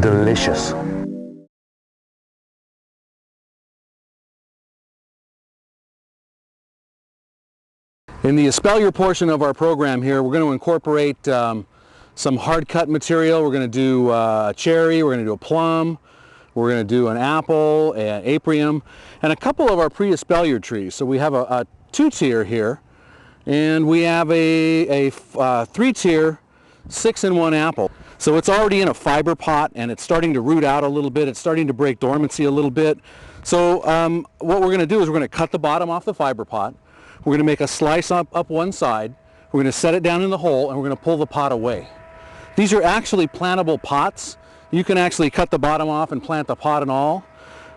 Delicious. In the espalier portion of our program here, we're going to incorporate some hard cut material. We're going to do a cherry, we're going to do a plum, we're going to do an apple, an aprium, and a couple of our pre-espalier trees. So we have a two-tier here, and we have a three-tier 6-in-1 apple. So it's already in a fiber pot, and it's starting to root out a little bit. It's starting to break dormancy a little bit. So what we're going to do is we're going to cut the bottom off the fiber pot. We're going to make a slice up one side. We're going to set it down in the hole, and we're going to pull the pot away. These are actually plantable pots. You can actually cut the bottom off and plant the pot and all,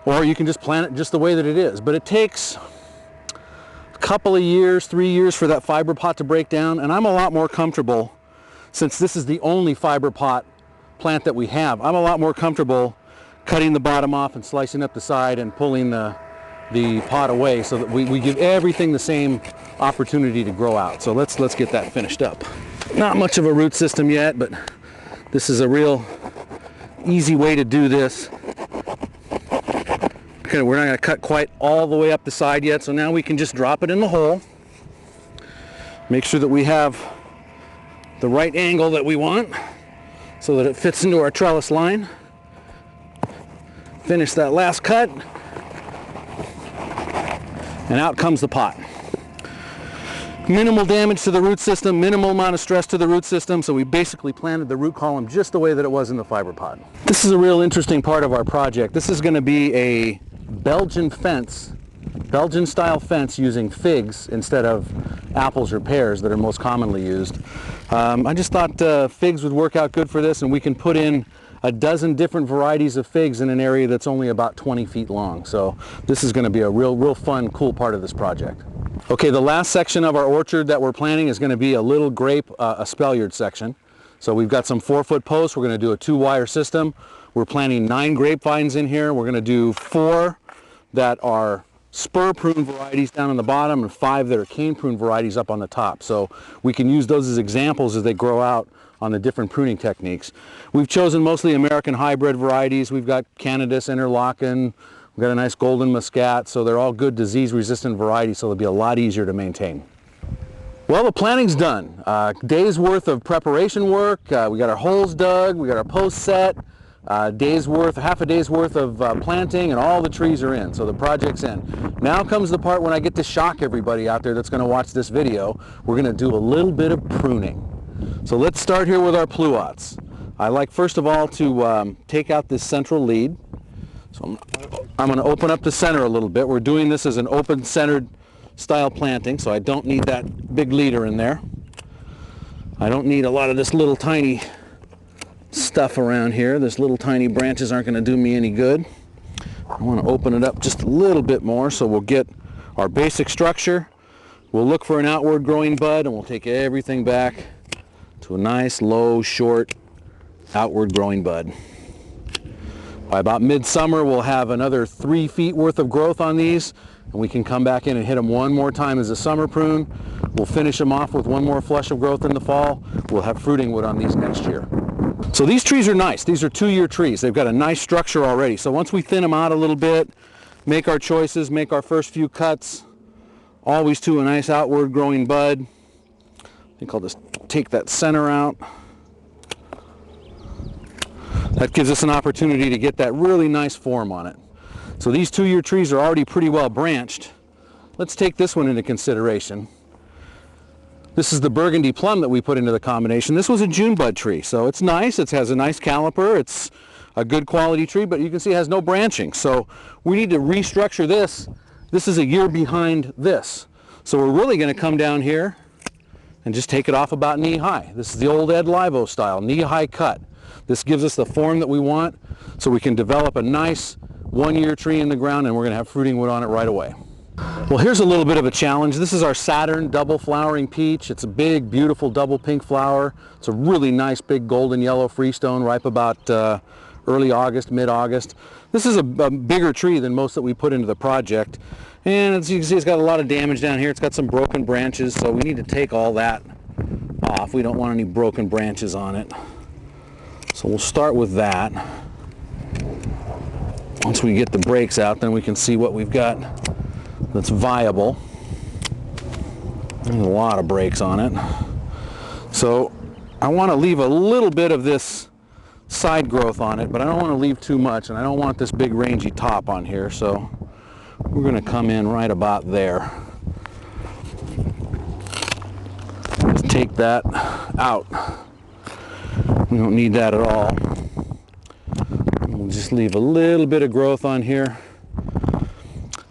or you can just plant it just the way that it is. But it takes a couple of years, 3 years for that fiber pot to break down, and I'm a lot more comfortable, since this is the only fiber pot plant that we have, I'm a lot more comfortable cutting the bottom off and slicing up the side and pulling the pot away, so that we give everything the same opportunity to grow out. So let's get that finished up. Not much of a root system yet, but this is a real easy way to do this. Okay, we're not going to cut quite all the way up the side yet, so now we can just drop it in the hole. Make sure that we have the right angle that we want so that it fits into our trellis line. Finish that last cut, and out comes the pot. Minimal damage to the root system, minimal amount of stress to the root system, so we basically planted the root column just the way that it was in the fiber pot. This is a real interesting part of our project. This is going to be a Belgian fence, Belgian style fence using figs instead of apples or pears that are most commonly used. I just thought figs would work out good for this, and we can put in a dozen different varieties of figs in an area that's only about 20 feet long. So this is going to be a real fun, cool part of this project. Okay, the last section of our orchard that we're planting is going to be a little grape espaliered section. So we've got some 4-foot posts. We're going to do a 2-wire system. We're planting 9 grapevines in here. We're going to do 4 that are spur prune varieties down on the bottom and 5 that are cane prune varieties up on the top. So we can use those as examples as they grow out on the different pruning techniques. We've chosen mostly American hybrid varieties. We've got Canadas, Interlaken, we've got a nice golden muscat, so they're all good disease-resistant varieties, so they'll be a lot easier to maintain. Well, the planting's done. Days worth of preparation work. We got our holes dug, we got our posts set, half a day's worth of planting, and all the trees are in, so the project's in. Now comes the part when I get to shock everybody out there that's going to watch this video. We're going to do a little bit of pruning. So let's start here with our pluots. I like first of all to take out this central lead. So I'm going to open up the center a little bit. We're doing this as an open-centered style planting, so I don't need that big leader in there. I don't need a lot of this little tiny stuff around here. This little tiny branches aren't going to do me any good. I want to open it up just a little bit more, so we'll get our basic structure. We'll look for an outward growing bud, and we'll take everything back to a nice, low, short, outward growing bud. By about midsummer, we'll have another 3 feet worth of growth on these, and we can come back in and hit them one more time as a summer prune. We'll finish them off with one more flush of growth in the fall. We'll have fruiting wood on these next year. So these trees are nice. These are 2-year trees. They've got a nice structure already. So once we thin them out a little bit, make our choices, make our first few cuts, always to a nice outward growing bud. I think I'll just take that center out. That gives us an opportunity to get that really nice form on it. So these 2-year trees are already pretty well branched. Let's take this one into consideration. This is the burgundy plum that we put into the combination. This was a June bud tree, so it's nice. It has a nice caliper. It's a good quality tree, but you can see it has no branching. So we need to restructure this. This is a year behind this. So we're really going to come down here and just take it off about knee high. This is the old Ed Livo style, knee high cut. This gives us the form that we want, so we can develop a nice 1-year tree in the ground, and we're going to have fruiting wood on it right away. Well, here's a little bit of a challenge. This is our Saturn double flowering peach. It's a big, beautiful double pink flower. It's a really nice big golden yellow freestone, ripe about early August, mid-August. This is a bigger tree than most that we put into the project. And as you can see, it's got a lot of damage down here. It's got some broken branches, so we need to take all that off. We don't want any broken branches on it. So we'll start with that. Once we get the breaks out, then we can see what we've got that's viable. There's a lot of breaks on it. So I want to leave a little bit of this side growth on it, but I don't want to leave too much, and I don't want this big rangy top on here, so we're going to come in right about there. Just take that out. We don't need that at all. We'll just leave a little bit of growth on here.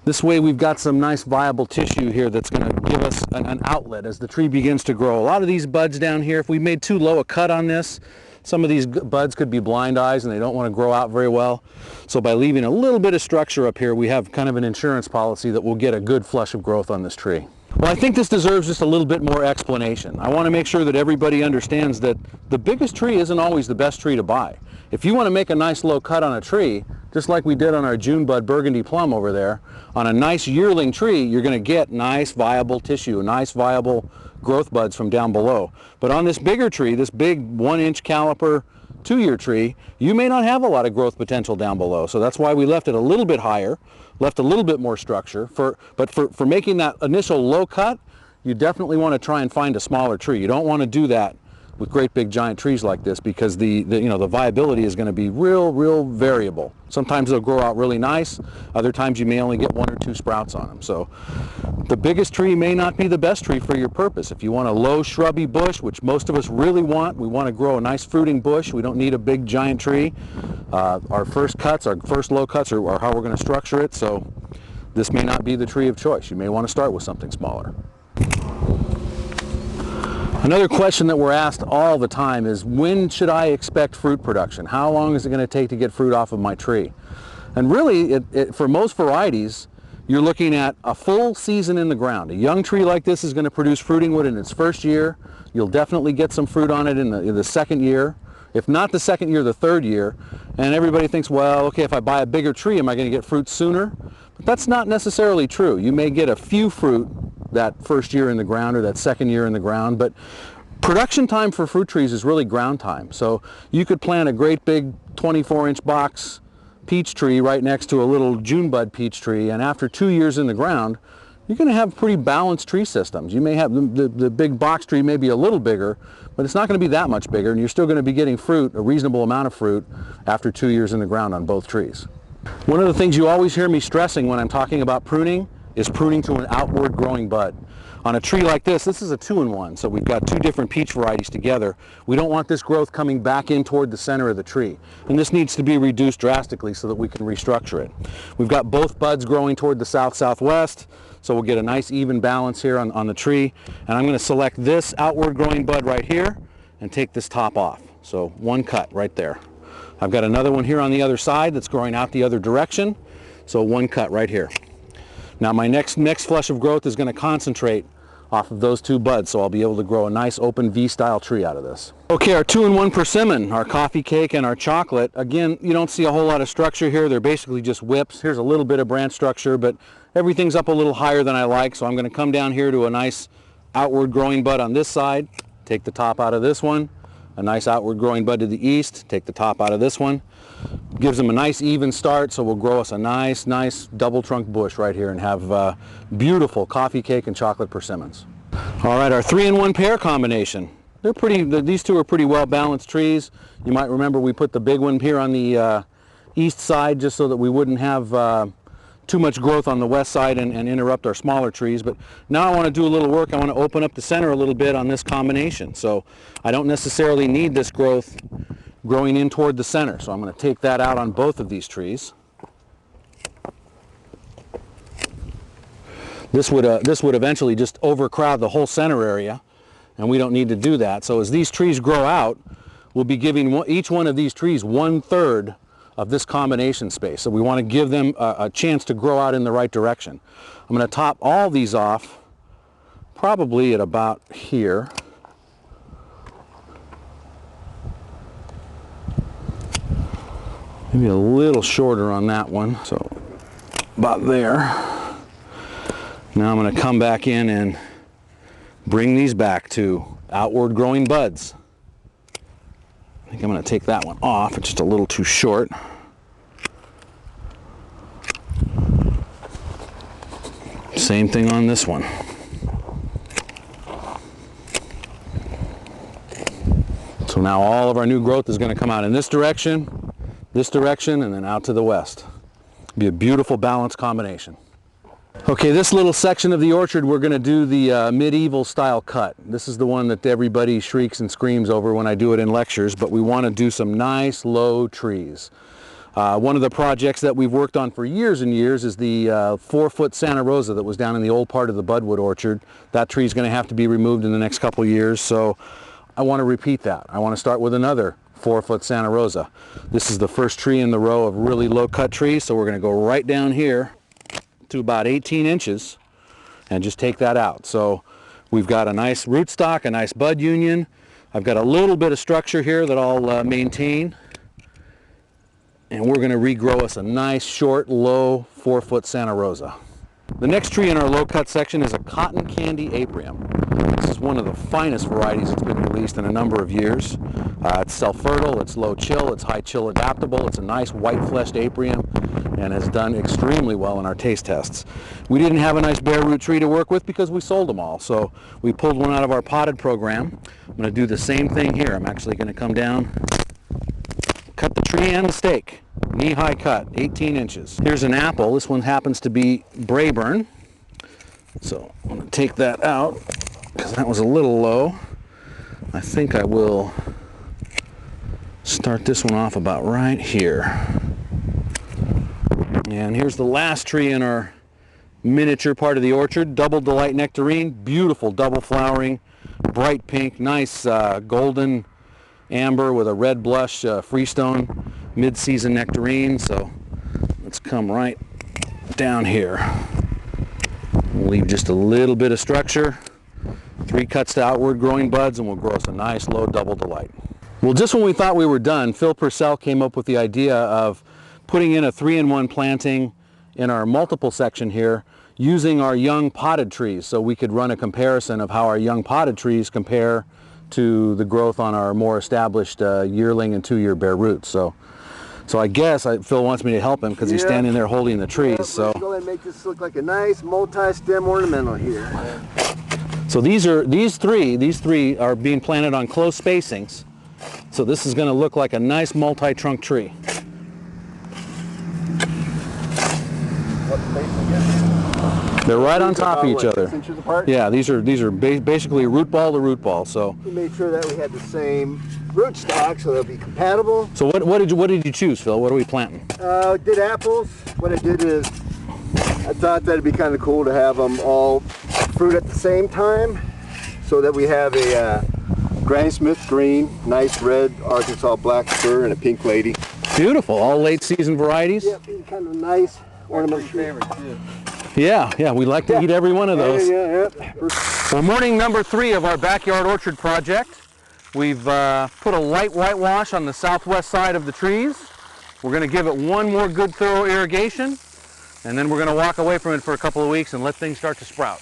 This way we've got some nice viable tissue here that's going to give us an outlet as the tree begins to grow. A lot of these buds down here, if we made too low a cut on this, some of these buds could be blind eyes and they don't want to grow out very well. So by leaving a little bit of structure up here, we have kind of an insurance policy that we'll get a good flush of growth on this tree. Well, I think this deserves just a little bit more explanation. I want to make sure that everybody understands that the biggest tree isn't always the best tree to buy. If you want to make a nice low cut on a tree, just like we did on our June bud burgundy plum over there, on a nice yearling tree, you're going to get nice viable tissue, nice viable growth buds from down below. But on this bigger tree, this big 1-inch caliper 2-year tree, you may not have a lot of growth potential down below. So that's why we left it a little bit higher, left a little bit more structure. But for making that initial low cut, you definitely want to try and find a smaller tree. You don't want to do that with great big giant trees like this, because the viability is going to be real variable. Sometimes they'll grow out really nice, other times you may only get 1 or 2 sprouts on them. So the biggest tree may not be the best tree for your purpose. If you want a low shrubby bush, which most of us really want, we want to grow a nice fruiting bush, we don't need a big giant tree. Our first low cuts are how we're going to structure it, so this may not be the tree of choice. You may want to start with something smaller. Another question that we're asked all the time is, when should I expect fruit production? How long is it going to take to get fruit off of my tree? And really, for most varieties, you're looking at a full season in the ground. A young tree like this is going to produce fruiting wood in its first year. You'll definitely get some fruit on it in the second year. If not the second year, the third year. And everybody thinks, well, okay, if I buy a bigger tree, am I going to get fruit sooner? But that's not necessarily true. You may get a few fruit that first year in the ground or that second year in the ground, but production time for fruit trees is really ground time. So you could plant a great big 24-inch box peach tree right next to a little June bud peach tree, and after 2 years in the ground, you're going to have pretty balanced tree systems. You may have the big box tree may be a little bigger, but it's not going to be that much bigger, and you're still going to be getting fruit, a reasonable amount of fruit, after 2 years in the ground on both trees. One of the things you always hear me stressing when I'm talking about pruning is pruning to an outward growing bud. On a tree like this is a 2-in-1, so we've got 2 different peach varieties together. We don't want this growth coming back in toward the center of the tree, and this needs to be reduced drastically so that we can restructure it. We've got both buds growing toward the south-southwest, so we'll get a nice even balance here on the tree. And I'm going to select this outward growing bud right here and take this top off. So 1 cut right there. I've got another one here on the other side that's growing out the other direction, so 1 cut right here. Now my next flush of growth is going to concentrate off of those 2 buds, so I'll be able to grow a nice open V-style tree out of this. Okay, our 2-in-1 persimmon, our coffee cake and our chocolate. Again, you don't see a whole lot of structure here. They're basically just whips. Here's a little bit of branch structure, but everything's up a little higher than I like, so I'm going to come down here to a nice outward growing bud on this side, take the top out of this one, a nice outward growing bud to the east, take the top out of this one. Gives them a nice even start, so we'll grow us a nice double trunk bush right here and have beautiful coffee cake and chocolate persimmons. All right, our 3-in-1 pear combination. These 2 are pretty well balanced trees. You might remember we put the big one here on the east side just so that we wouldn't have too much growth on the west side and interrupt our smaller trees. But now I want to do a little work. I want to open up the center a little bit on this combination. So I don't necessarily need this growth growing in toward the center. So I'm going to take that out on both of these trees. This would eventually just overcrowd the whole center area, and we don't need to do that. So as these trees grow out, we'll be giving each one of these trees 1/3 of this combination space. So we want to give them a chance to grow out in the right direction. I'm going to top all these off probably at about here. Maybe a little shorter on that one, so about there. Now I'm going to come back in and bring these back to outward growing buds. I think I'm going to take that one off, it's just a little too short. Same thing on this one. So now all of our new growth is going to come out in this direction, and then out to the west. Be a beautiful balanced combination. Okay, this little section of the orchard, we're going to do the medieval style cut. This is the one that everybody shrieks and screams over when I do it in lectures, but we want to do some nice low trees. One of the projects that we've worked on for years and years is the 4-foot Santa Rosa that was down in the old part of the Budwood orchard. That tree is going to have to be removed in the next couple years, so I want to repeat that. I want to start with another 4-foot Santa Rosa. This is the first tree in the row of really low cut trees, so we're going to go right down here to about 18 inches and just take that out. So we've got a nice rootstock, a nice bud union. I've got a little bit of structure here that I'll maintain, and we're going to regrow us a nice short low 4-foot Santa Rosa. The next tree in our low cut section is a cotton candy apium. This is one of the finest varieties that's been released in a number of years. It's self-fertile, it's low chill, it's high chill adaptable, it's a nice white fleshed apium and has done extremely well in our taste tests. We didn't have a nice bare root tree to work with because we sold them all, so we pulled one out of our potted program. I'm going to do the same thing here. I'm actually going to come down, cut the tree and the stake, knee-high cut, 18 inches. Here's an apple. This one happens to be Brayburn, so I'm going to take that out because that was a little low. I think I will start this one off about right here. And here's the last tree in our miniature part of the orchard, Double Delight Nectarine, beautiful double flowering, bright pink, nice golden amber with a red blush freestone mid-season nectarine. So let's come right down here. We'll leave just a little bit of structure, 3 cuts to outward growing buds, and we'll grow us a nice low Double Delight. Well, just when we thought we were done, Phil Purcell came up with the idea of putting in a 3-in-1 planting in our multiple section here using our young potted trees, so we could run a comparison of how our young potted trees compare to the growth on our more established yearling and 2-year bare roots. So I guess Phil wants me to help him because he's standing there holding the trees. So go ahead and make this look like a nice multi-stem ornamental here. So these three are being planted on close spacings. So this is going to look like a nice multi-trunk tree. They're right on top of each other. 6 inches apart? Yeah, these are basically root ball to root ball. So we made sure that we had the same rootstock so they'll be compatible. So what did you choose, Phil? What are we planting? Did apples. What I did is I thought that'd be kind of cool to have them all fruit at the same time, so that we have a Granny Smith green, nice red Arkansas black fir, and a pink lady. Beautiful, all late season varieties. Yeah, kind of nice ornamental favorite too. Yeah, we like to eat every one of those. Yeah. Well, morning number 3 of our backyard orchard project. We've put a light whitewash on the southwest side of the trees. We're going to give it one more good thorough irrigation, and then we're going to walk away from it for a couple of weeks and let things start to sprout.